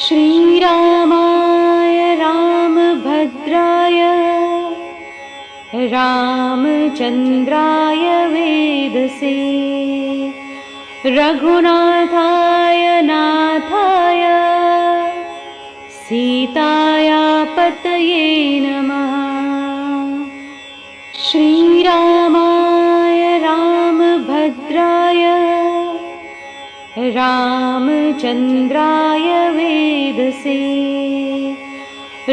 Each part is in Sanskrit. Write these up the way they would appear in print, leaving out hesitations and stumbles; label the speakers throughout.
Speaker 1: श्रीरामाय रामभद्राय रामचन्द्राय वेदसे रघुनाथाय नाथाय सीताया पतये नमः। श्रीरामाय रामभद्राय रामचन्द्राय वेदसे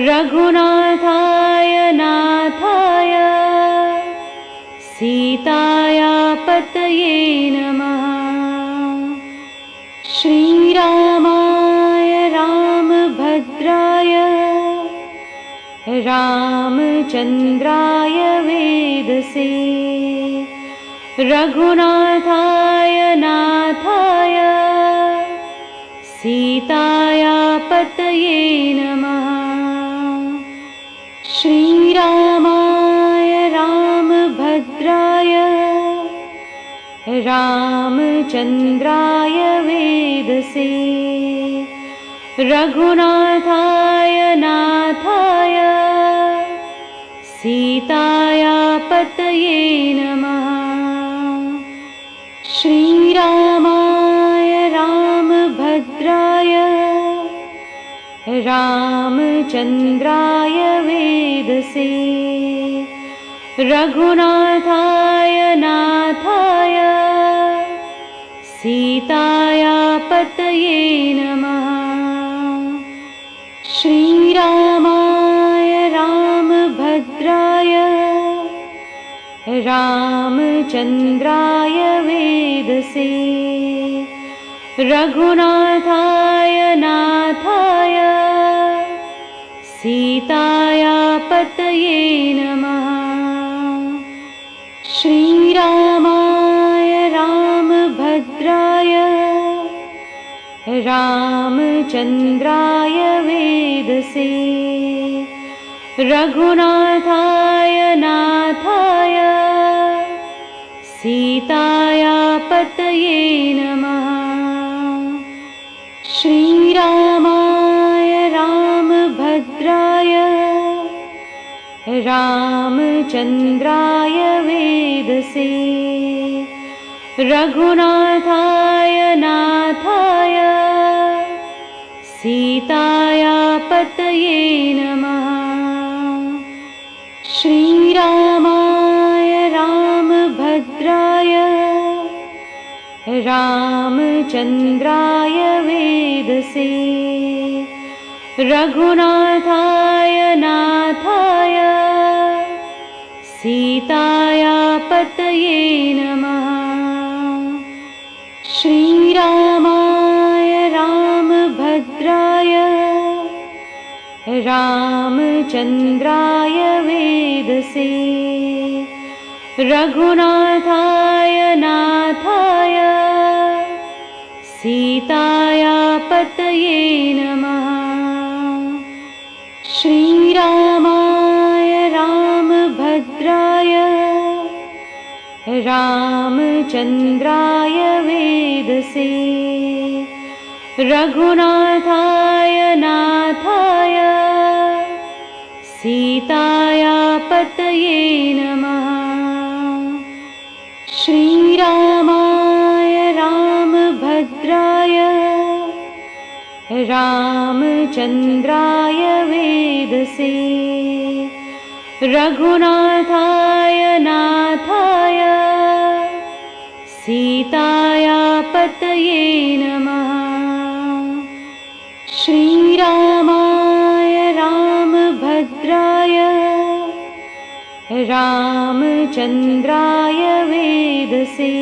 Speaker 1: रघुनाथाय नाथाय सीताया पतये नमः। श्रीरामाय रामभद्राय रामचन्द्राय वेदसे रघुनाथाय नाथाय सीताया पतये नमः। श्रीरामाय रामभद्राय रामचन्द्राय वेदसे रघुनाथाय नाथाय सीताया पतये नमः। श्रीरामाय रामभद्राय रामचन्द्राय वेदसे रघुनाथाय नाथाय सीताया पतये नमः। श्रीरामाय रामभद्राय रामचन्द्राय वेदसे रघुनाथाय नाथाय सीताया पतये नमः। श्रीरामाय रामभद्राय रामचन्द्राय वेदसे रघुनाथाय नाथाय सीताया पतये नमः। श्रीरामाय रामभद्राय रामचन्द्राय वेदसे रघुनाथाय नाथाय सीताया पतये नमः। श्रीरामाय रामभद्राय रामचन्द्राय वेदसे रघुनाथाय नाथाय सीताया पतये नमः। श्रीरामाय रामभद्राय रामचन्द्राय वेदसे रघुनाथाय नाथाय सीताया पतये नमः। श्रीरामाय रामभद्राय रामचन्द्राय वेदसे रघुनाथाय नाथाय सीताया पतये नमः। श्रीरामाय रामभद्राय रामचन्द्राय वेदसे रघुनाथाय नाथाय सीताया पतये नमः। श्रीरामाय रामभद्राय रामचन्द्राय वेदसे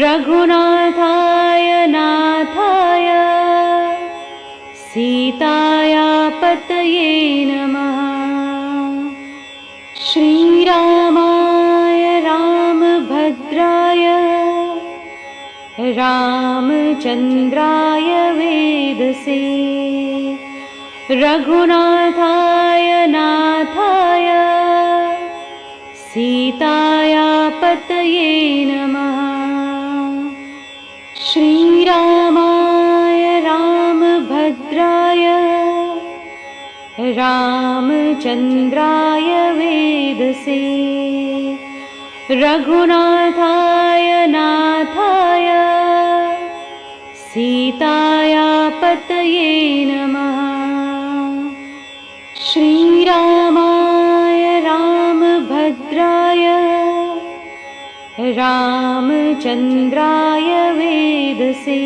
Speaker 1: रघुनाथाय नाथाय सीताया पतये नमः। श्रीरामाय रामभद्राय रामचन्द्राय वेदसे रघुनाथाय नाथाय सीताया पतये नमः। श्रीरामाय रामभद्राय रामचन्द्राय वेदसे रघुनाथाय नाथाय सीताया पतये नमः। श्रीरामाय रामभद्राय रामचन्द्राय वेदसे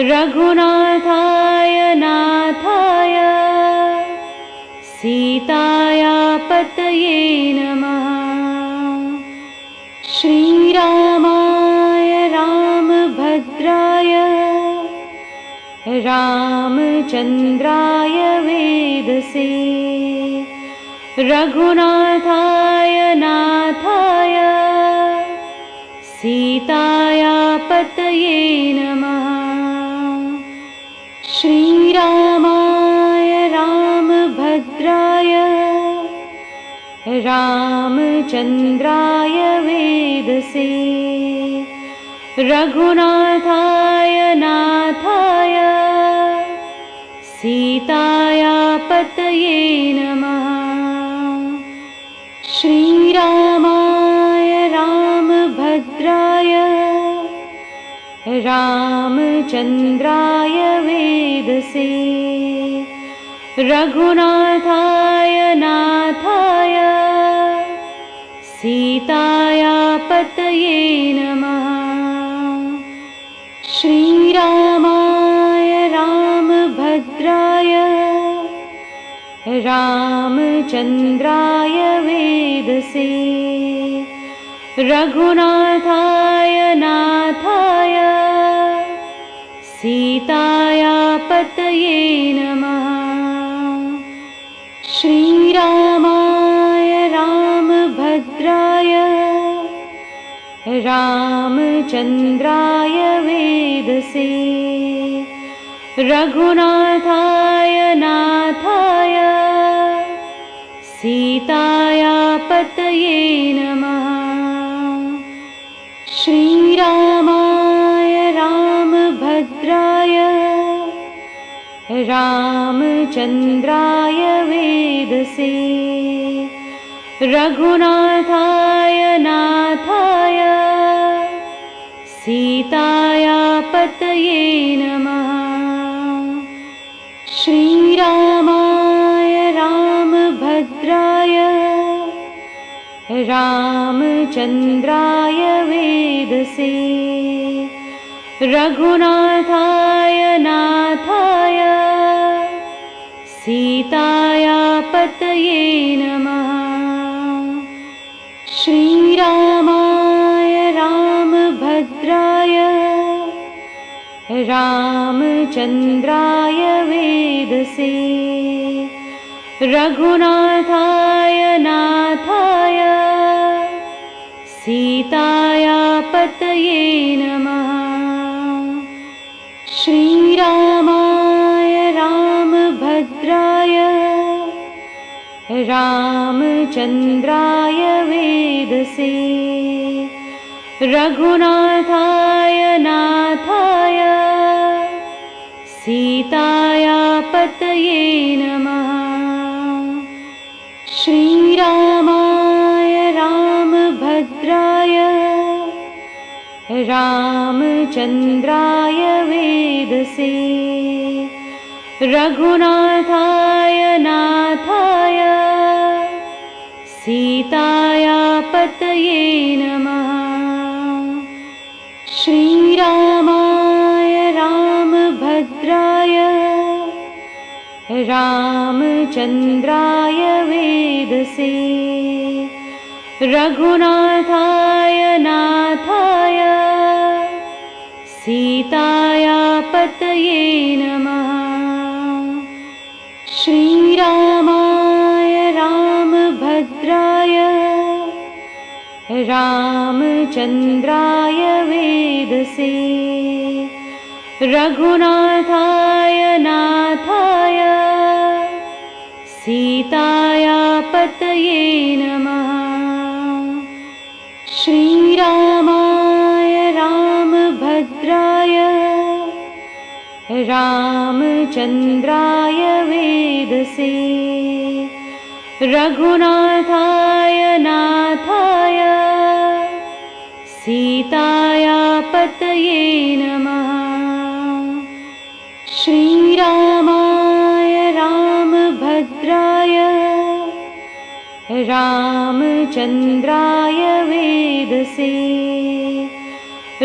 Speaker 1: रघुनाथाय नाथाय सीताया पतये नमः। श्रीरामाय रामभद्राय रामचन्द्राय वेदसे रघुनाथाय नाथाय सीताया पतये नमः। श्रीरामाय रामभद्राय रामचन्द्राय वेदसे रघुनाथाय नाथाय सीताया पतये नमः। श्रीरामाय रामभद्राय रामचन्द्राय वेदसे रघुनाथाय नाथाय सीताया पतये नमः। श्रीरामाय रामभद्राय रामचन्द्राय वेदसे रघुनाथाय नाथाय सीताया पतये नमः। श्रीरामाय रामभद्राय रामचन्द्राय वेदसे रघुनाथाय नाथाय सीताया पतये नमः। श्रीरामाय रामभद्राय रामचन्द्राय वेदसे रघुनाथाय नाथाय सीताया पतये नमः। श्रीरामाय रामभद्राय रामचन्द्राय वेदसे रघुनाथाय नाथाय सीताया पतये नमः। श्रीरामाय रामभद्राय रामचन्द्राय वेदसे रघुनाथाय नाथाय सीताया पतये नमः। श्रीरामाय रामभद्राय रामचन्द्राय वेदसे रघुनाथाय नाथाय सीताया पतये नमः। श्रीरामाय रामभद्राय रामचन्द्राय वेदसे रघुनाथाय नाथाय सीताया पतये नमः। श्रीरामाय रामभद्राय रामचन्द्राय वेदसे रघुनाथाय नाथाय सीताया पतये नमः। श्रीरामाय रामभद्राय रामचन्द्राय वेदसे रघुनाथाय नाथाय सीताया पतये नमः। श्रीरामाय रामभद्राय रामचन्द्राय वेदसे रघुनाथाय नाथाय सीताया पतये नमः। श्रीरामाय रामभद्राय रामचन्द्राय वेदसे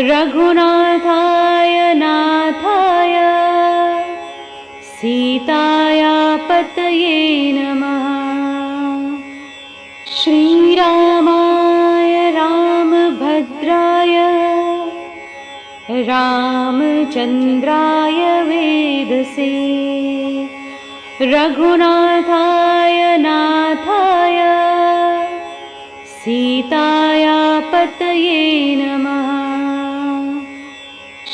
Speaker 1: रघुनाथाय नाथाय सीताया पतये नमः। श्रीरामाय रामभद्राय रामचन्द्राय वेदसे रघुनाथाय नाथाय सीताया पतये नमः।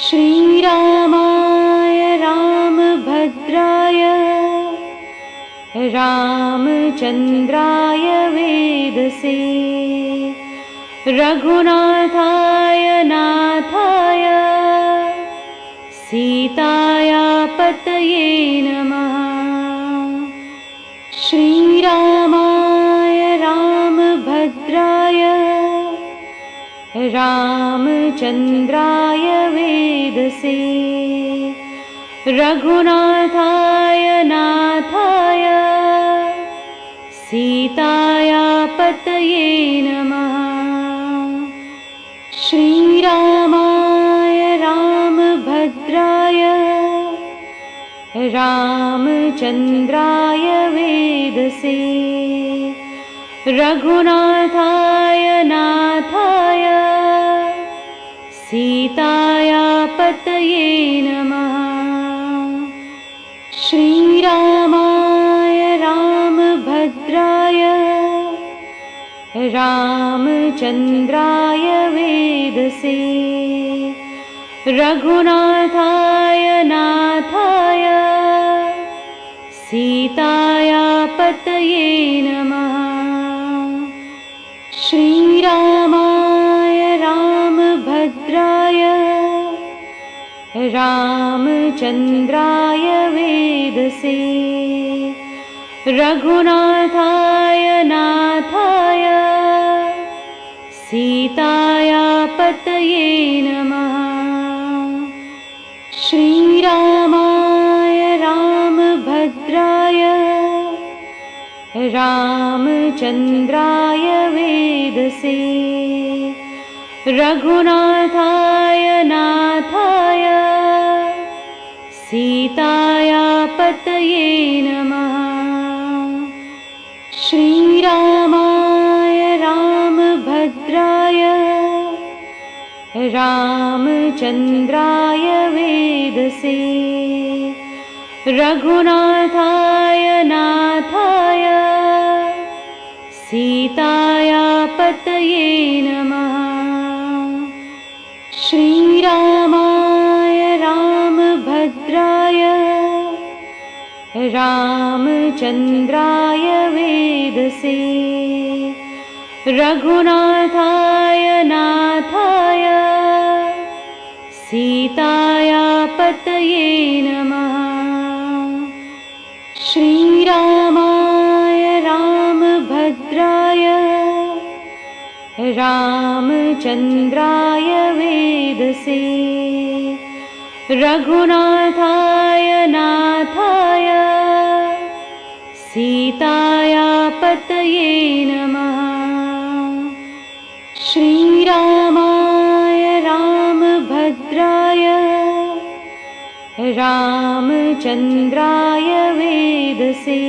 Speaker 1: श्रीरामाय रामभद्राय रामचन्द्राय वेदसे रघुनाथाय नाथाय सीताया पतये नमः। श्रीरामाय रामभद्राय रामचन्द्राय वेदसे रघुनाथाय नाथाय सीताया पतये नमः। श्रीरामाय रामभद्राय रामचन्द्राय वेदसे रघुनाथाय नाथाय सीताया पतये नमः। श्रीरामाय रामभद्राय रामचन्द्राय वेदसे रघुनाथाय नाथाय सीताया पतये नमः। श्रीरामाय रामभद्राय रामचन्द्राय वेदसे रघुनाथाय नाथाय सीताया पतये नमः। श्रीरामाय रामभद्राय रामचन्द्राय वेदसे रघुनाथाय नाथाय सीताया पतये नमः। श्रीरामाय रामभद्राय रामचन्द्राय वेदसे रघुनाथाय नाथाय सीताया पतये नमः। श्रीरामाय रामभद्राय रामचन्द्राय वेदसे रघुनाथाय नाथाय सीताया पतये नमः। श्रीरामाय रामभद्राय रामचन्द्राय वेदसे रघुनाथाय नाथाय सीताया पतये नमः। श्रीरामाय रामभद्राय रामचन्द्राय वेदसे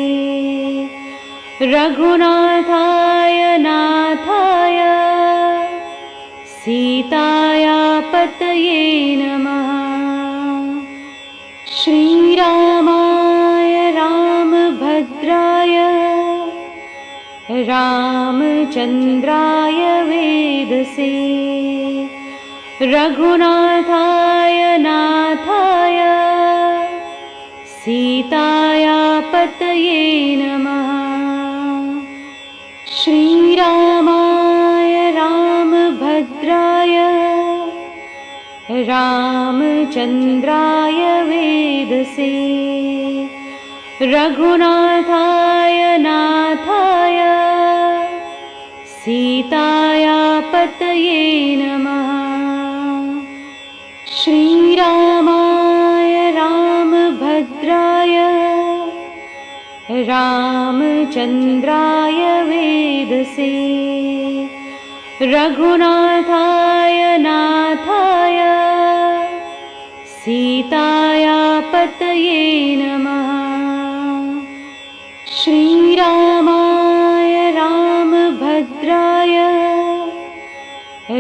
Speaker 1: रघुनाथाय नाथाय सीताया पतये नमः। श्रीरामाय रामभद्राय रामचन्द्राय वेदसे रघुनाथाय नाथाय सीताया पतये नमः। श्रीरामाय रामभद्राय रामचन्द्राय वेदसे वेदसे रघुनाथाय नाथाय सीताया पतये नमः। श्रीरामाय रामभद्राय रामचन्द्राय वेदसे रघुनाथाय नाथाय सीताया पतये नमः। श्रीरामाय रामभद्राय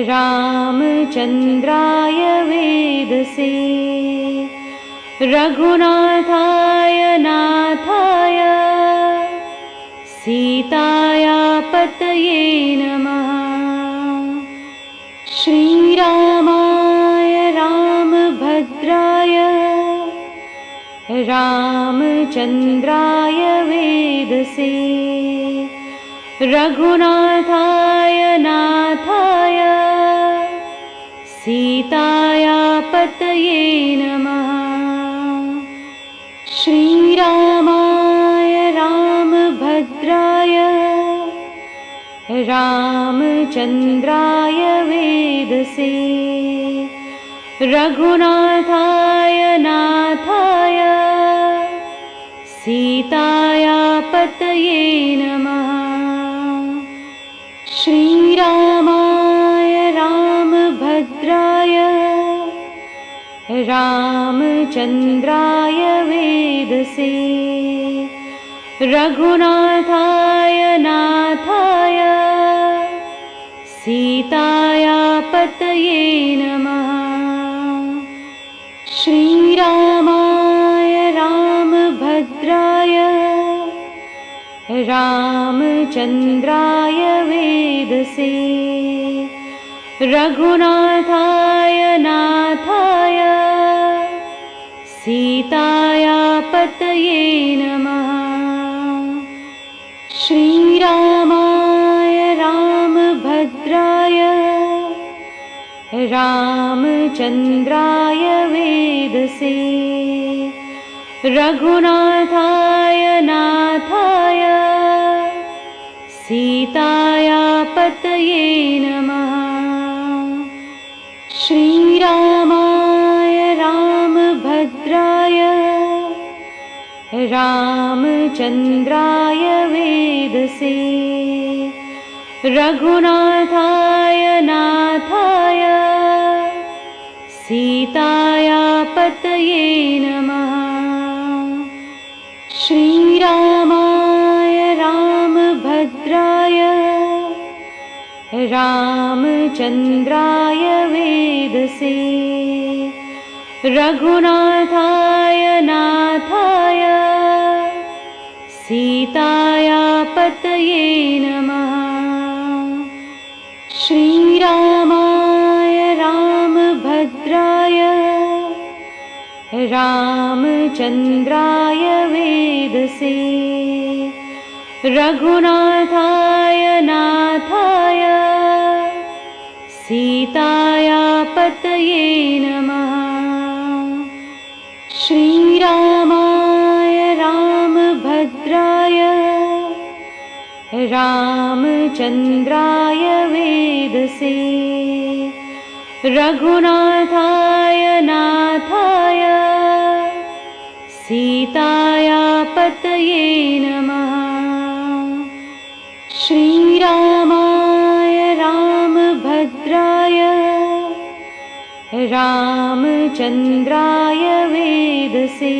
Speaker 1: रामचन्द्राय वेदसे रघुनाथाय नाथाय सीताया पतये नमः। श्रीरामाय रामभद्राय रामचन्द्राय वेदसे रघुनाथाय नाथाय सीताया पतये नमः। श्रीरामाय रामभद्राय रामचन्द्राय वेदसे रघुनाथाय नाथाय सीताया पतये नमः। श्रीरामाय रामभद्राय रामचन्द्राय वेदसे रघुनाथाय नाथाय सीताया पतये नमः। श्रीरामाय रामभद्राय रामचन्द्राय वेदसे रघुनाथाय नाथाय सीताया पतये नमः। श्रीरामाय रामभद्राय रामचन्द्राय वेदसे रघुनाथाय नाथाय सीताया पतये नमः। श्रीरामाय रामभद्राय रामचन्द्राय वेदसे रघुनाथाय नाथाय सीताया पतये नमः। श्रीरामाय रामभद्राय रामचन्द्राय वेदसे रघुनाथाय नाथाय सीताया पतये नमः। श्रीरामाय रामभद्राय रामचन्द्राय वेदसे रघुनाथाय नाथाय सीताया पतये नमः। श्रीरामाय रामभद्राय रामचन्द्राय वेदसे रघुनाथाय नाथाय सीताया पतये नमः। श्रीरामाय रामभद्राय रामचन्द्राय वेदसे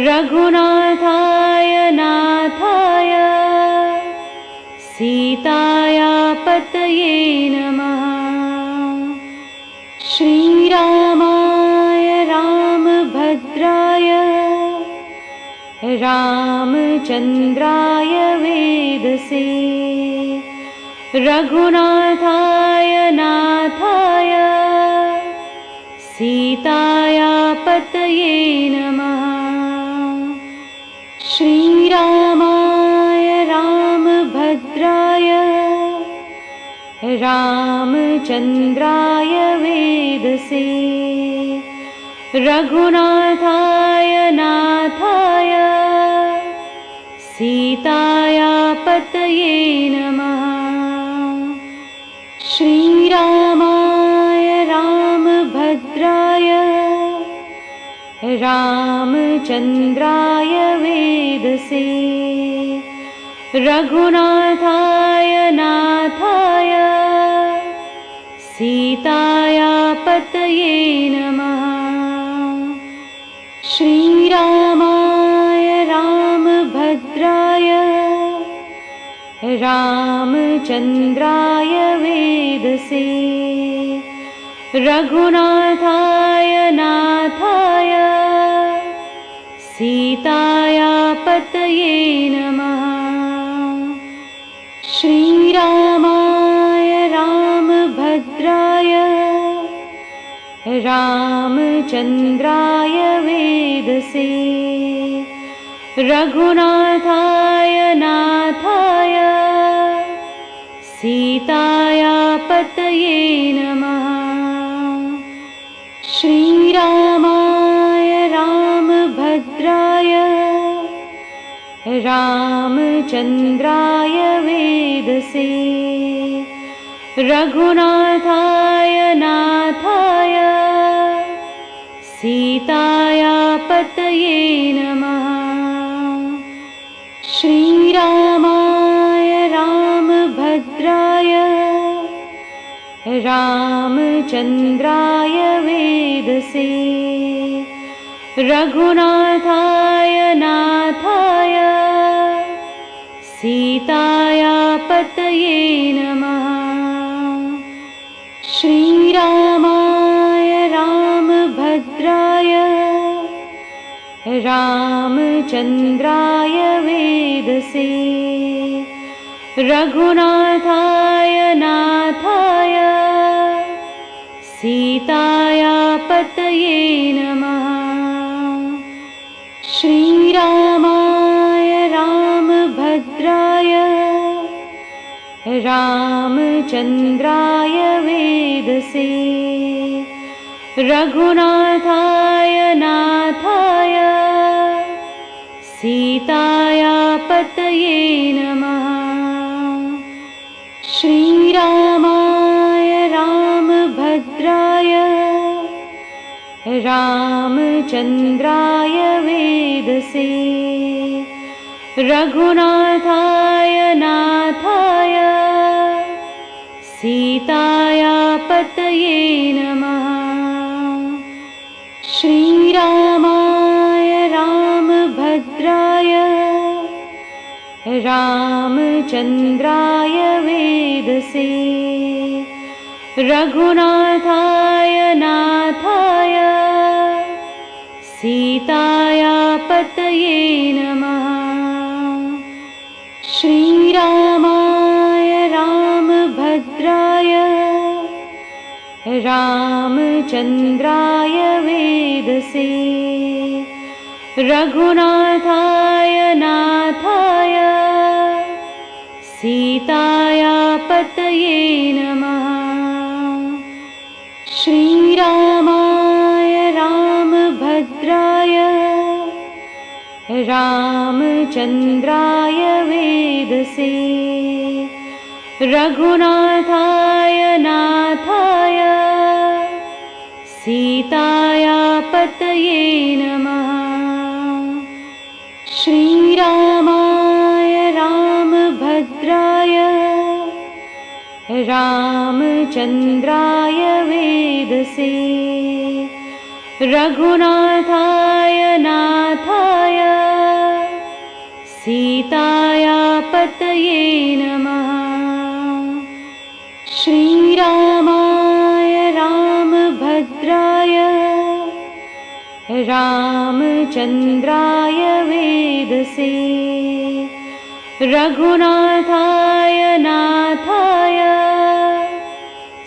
Speaker 1: रघुनाथाय नाथाय सीताया पतये नमः। श्रीरामाय रामभद्राय रामचन्द्राय वेदसे रघुनाथाय नाथाय सीताया पतये नमः। श्रीरामाय रामभद्राय रामचन्द्राय वेदसे रघुनाथाय नाथाय सीताया पतये नमः। श्रीरामाय रामभद्राय रामचन्द्राय वेदसे रघुनाथाय नाथाय सीताया पतये नमः। श्रीरामाय रामभद्राय रामचन्द्राय वेदसे रघुनाथाय नाथाय सीताया पतये नमः। श्रीरामाय रामभद्राय रामचन्द्राय वेदसे रघुनाथाय नाथाय सीताया पतये नमः। श्रीरामाय रामभद्राय रामचन्द्राय वेदसे रघुनाथाय नाथाय सीताया पतये नमः। श्रीरामाय रामभद्राय रामचन्द्राय वेदसे रघुनाथाय नाथाय सीताया पतये नमः। श्रीरामाय रामभद्राय रामचन्द्राय वेदसे रघुनाथाय नाथाय सीताया पतये नमः। श्रीरामाय रामभद्राय रामचन्द्राय वेदसे रघुनाथाय नाथाय सीताया पतये नमः। श्रीरामाय रामभद्राय रामचन्द्राय वेदसे रघुनाथाय नाथाय सीताया पतये नमः। श्रीरामाय रामभद्राय रामचन्द्राय वेदसे रघुनाथाय नाथाय सीताया पतये नमः। श्रीरामाय रामभद्राय रामचन्द्राय वेदसे रघुनाथाय नाथाय सीताया पतये नमः। श्रीरामाय रामभद्राय रामचन्द्राय वेदसे रघुनाथाय नाथाय सीताया पतये नमः। श्रीरामाय रामभद्राय रामचन्द्राय वेदसे रघुनाथाय नाथाय सीताया पतये नमः। श्रीरामाय रामभद्राय रामचन्द्राय वेदसे रघुनाथाय नाथाय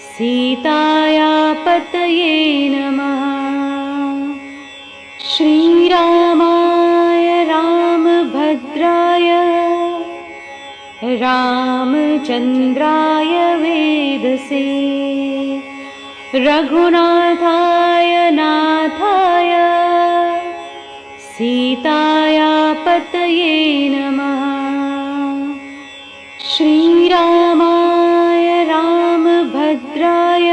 Speaker 1: सीताया पतये नमः। श्रीरामाय रामभद्राय रामचन्द्राय वेदसे रघुनाथाय नाथाय सीताया पतये नमः। श्रीरामाय रामभद्राय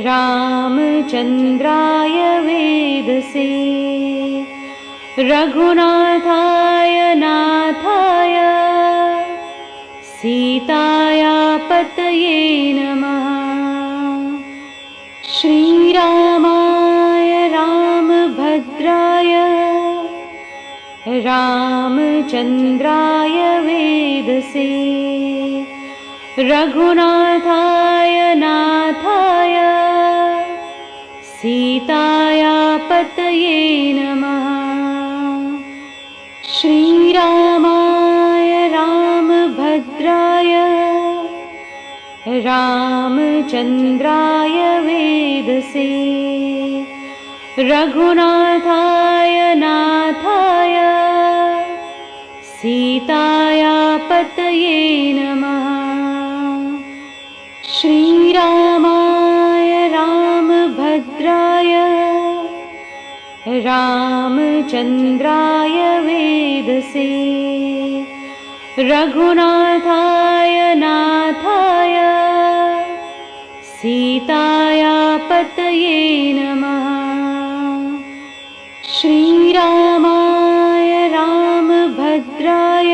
Speaker 1: रामचन्द्राय वेदसे रघुनाथाय नाथाय सीताया पतये नमः। श्रीरामाय रामभद्राय रामचन्द्राय वेदसे रघुनाथाय नाथाय सीताया पतये नमः। श्रीरामाय रामभद्राय रामचन्द्राय वेदसे रघुनाथाय नाथाय सीताया पतये नमः। श्रीरामाय रामभद्राय रामचन्द्राय वेदसे रघुनाथाय नाथाय सीताया पतये नमः। श्रीरामाय रामभद्राय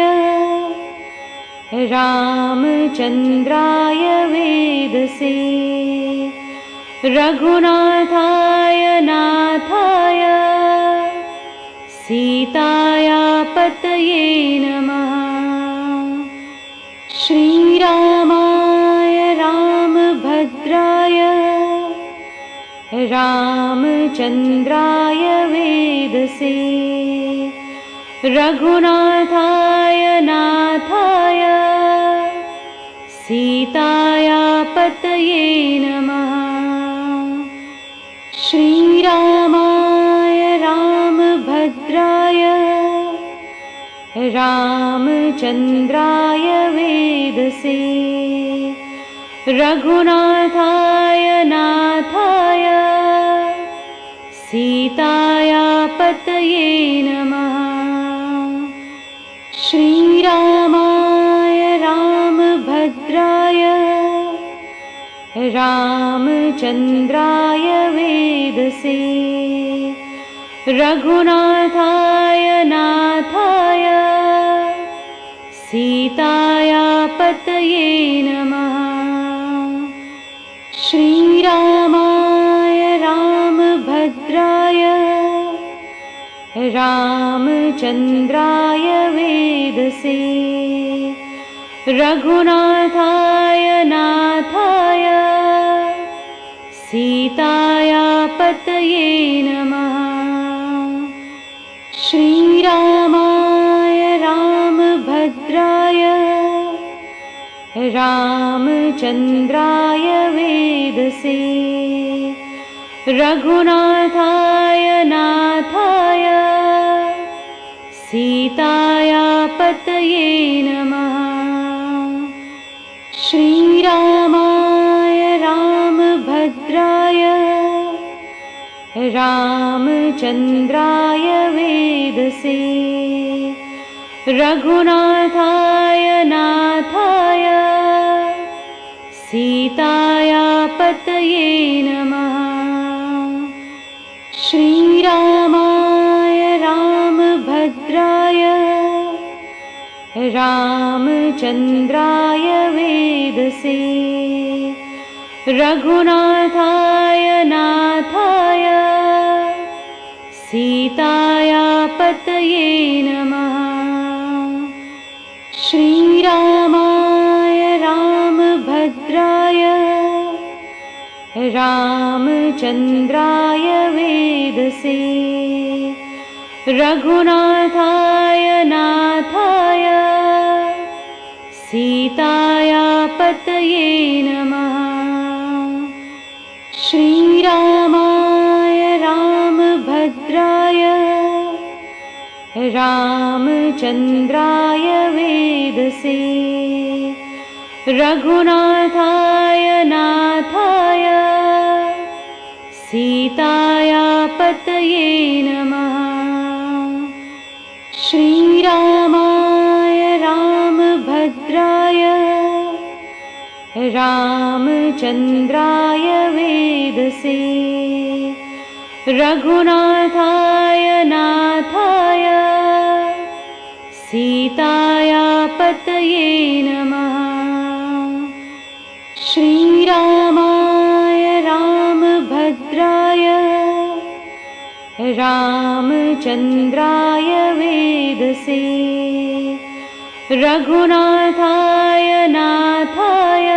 Speaker 1: रामचन्द्राय वेदसे रघुनाथाय नाथाय सीताया पतये नमः। श्रीरामाय रामभद्राय रामचन्द्राय वेदसे रघुनाथाय नाथाय सीताया पतये नमः। श्रीरामाय रामभद्राय रामचन्द्राय वेदसे रघुनाथाय नाथाय सीताया पतये नमः। श्रीरामाय रामभद्राय रामचन्द्राय वेदसे रघुनाथाय नाथाय सीताया पतये नमः। श्रीरामाय रामभद्राय रामचन्द्राय वेदसे रघुनाथाय नाथाय सीताया पतये नमः। श्रीरामाय रामभद्राय रामचन्द्राय वेदसे रघुनाथाय नाथाय सीताया पतये नमः। श्रीरामाय रामभद्राय रामचन्द्राय वेदसे रघुनाथाय नाथाय सीताया पतये नमः। श्रीरामाय रामभद्राय रामचन्द्राय वेदसे रघुनाथाय नाथाय सीताया पतये नमः। श्रीरामाय रामभद्राय रामचन्द्राय वेदसे रघुनाथाय नाथाय सीताया पतये नमः। श्रीरामाय रामभद्राय रामचन्द्राय वेदसे रघुनाथाय नाथाय सीताया पतये नमः। रामचन्द्राय वेदसे रघुनाथाय नाथाय सीताया पतये नमः। श्रीरामाय रामभद्राय रामचन्द्राय वेदसे रघुनाथाय नाथाय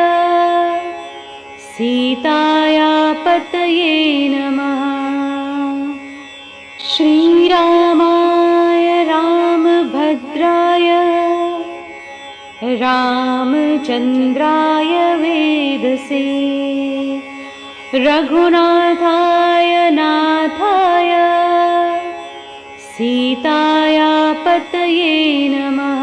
Speaker 1: सीताया पतये नमः। श्रीरामाय रामभद्राय रामचन्द्राय वेदसे रघुनाथाय नाथाय सीताया पतये नमः।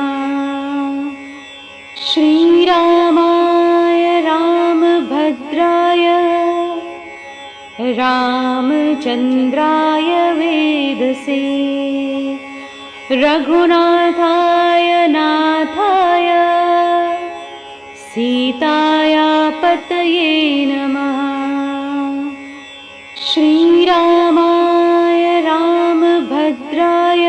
Speaker 1: श्रीरामाय रामभद्राय रामचन्द्राय वेदसे रघुनाथाय नाथाय सीताया पतये नमः। श्रीरामाय रामभद्राय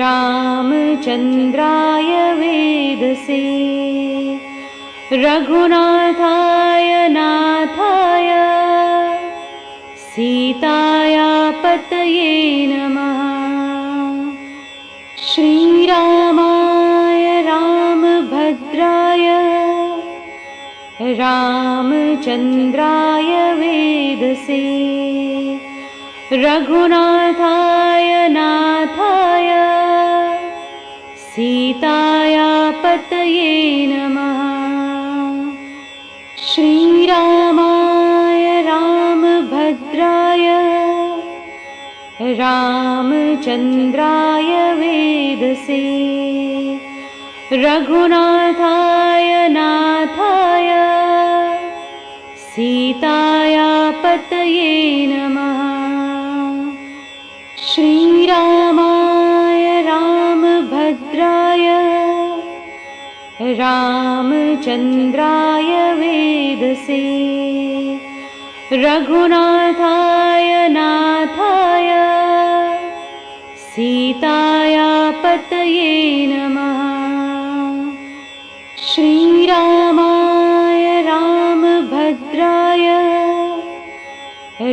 Speaker 1: रामचन्द्राय वेदसे रघुनाथाय नाथाय सीताया पतये नमः। श्रीरामाय रामभद्राय रामचन्द्राय वेदसे रघुनाथाय नाथाय सीताया पतये नमः। श्रीरामाय रामभद्राय रामचन्द्राय वेदसे रघुनाथाय नाथाय सीताया पतये नमः। श्रीरामाय रामभद्राय रामचन्द्राय वेदसे रघुनाथाय नाथाय सीताया पतये नमः। श्रीरामाय रामभद्राय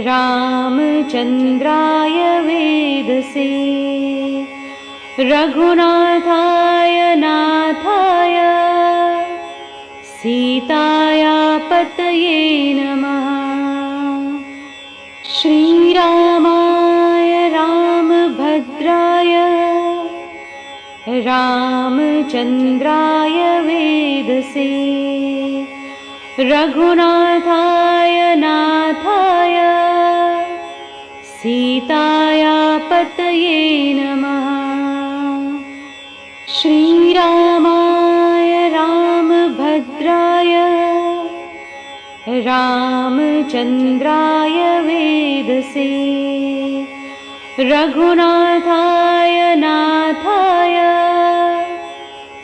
Speaker 1: रामचन्द्राय वेदसे रघुनाथाय नाथाय सीताया पतये नमः। श्रीरामाय रामभद्राय रामचन्द्राय वेदसे रघुनाथाय नाथाय सीताया पतये नमः। श्रीरामाय रामभद्राय रामचन्द्राय वेदसे रघुनाथाय नाथाय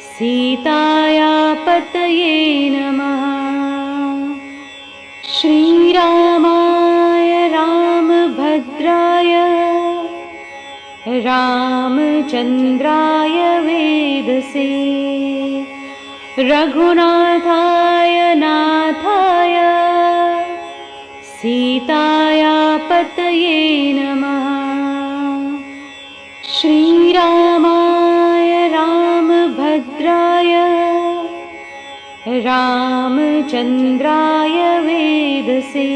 Speaker 1: सीताया पतये नमः। श्रीरामाय रामभद्राय रामचन्द्राय वेदसे रघुनाथाय नाथाय सीताया पतये नमः। श्रीरामाय रामभद्राय रामचन्द्राय वेदसे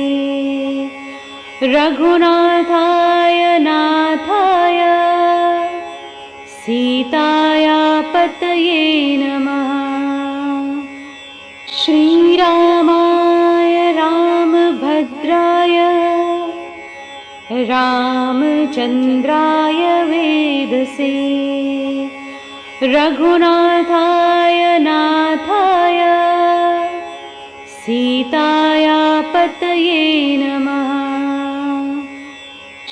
Speaker 1: रघुनाथाय नाथाय सीताया पतये नमः। श्रीरामाय रामभद्राय रामचन्द्राय वेदसे रघुनाथाय नाथाय सीताया पतये नमः।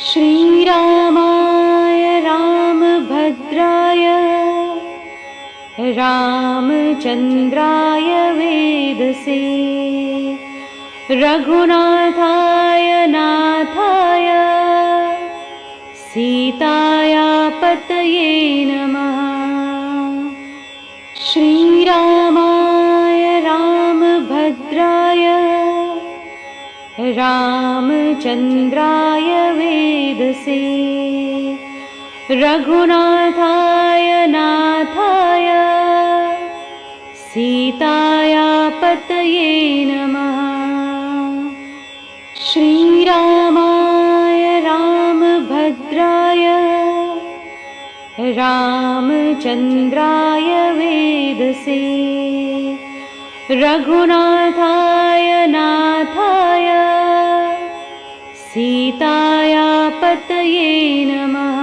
Speaker 1: श्रीरामाय रामभद्राय रामचन्द्राय वेदसे रघुनाथाय नाथाय सीतायापतये नमः। श्रीरामाय रामभद्राय रामचन्द्राय वेदसे रघुनाथाय नाथाय सीतायापतये नमः। श्रीरामाय रामभद्राय रामचन्द्राय वेदसे रघुनाथाय नाथाय सीतायापतये नमः।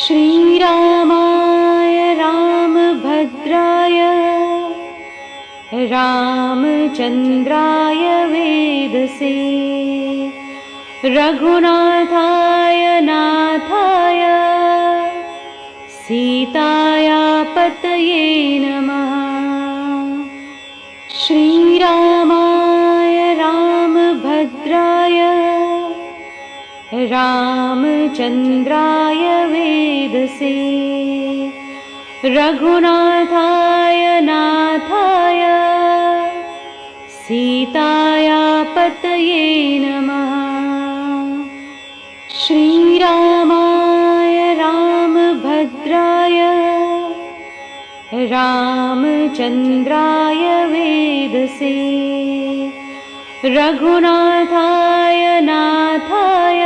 Speaker 1: श्रीरामाय रामभद्राय रामचन्द्राय वेदसे रघुनाथाय नाथाय सीतायापतये नमः। श्रीरामाय रामभद्राय रामचन्द्राय वेदसे रघुनाथाय नाथाय सीतायापतये नमः। श्रीरामाय रामभद्राय रामचन्द्राय वेदसे रघुनाथाय नाथाय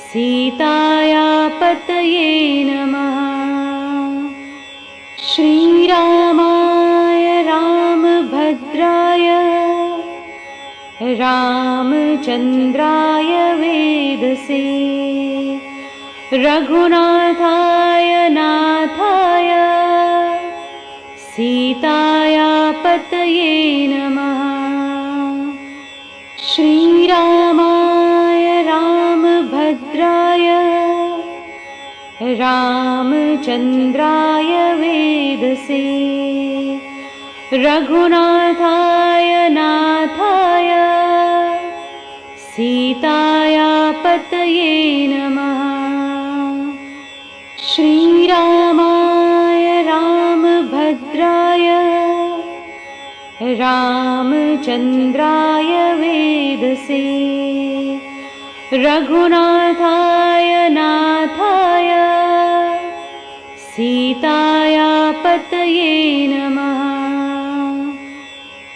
Speaker 1: सीतायापतये नमः। श्रीरामाय रामभद्राय रामचन्द्राय वेदसे रघुनाथाय नाथाय सीतायापतये नमः। श्रीरामाय रामभद्राय रामचन्द्राय वेदसे रघुनाथाय नाथाय सीतायापतये नमः। श्रीरामाय रामभद्राय रामचन्द्राय वेदसे रघुनाथाय नाथाय सीतायापतये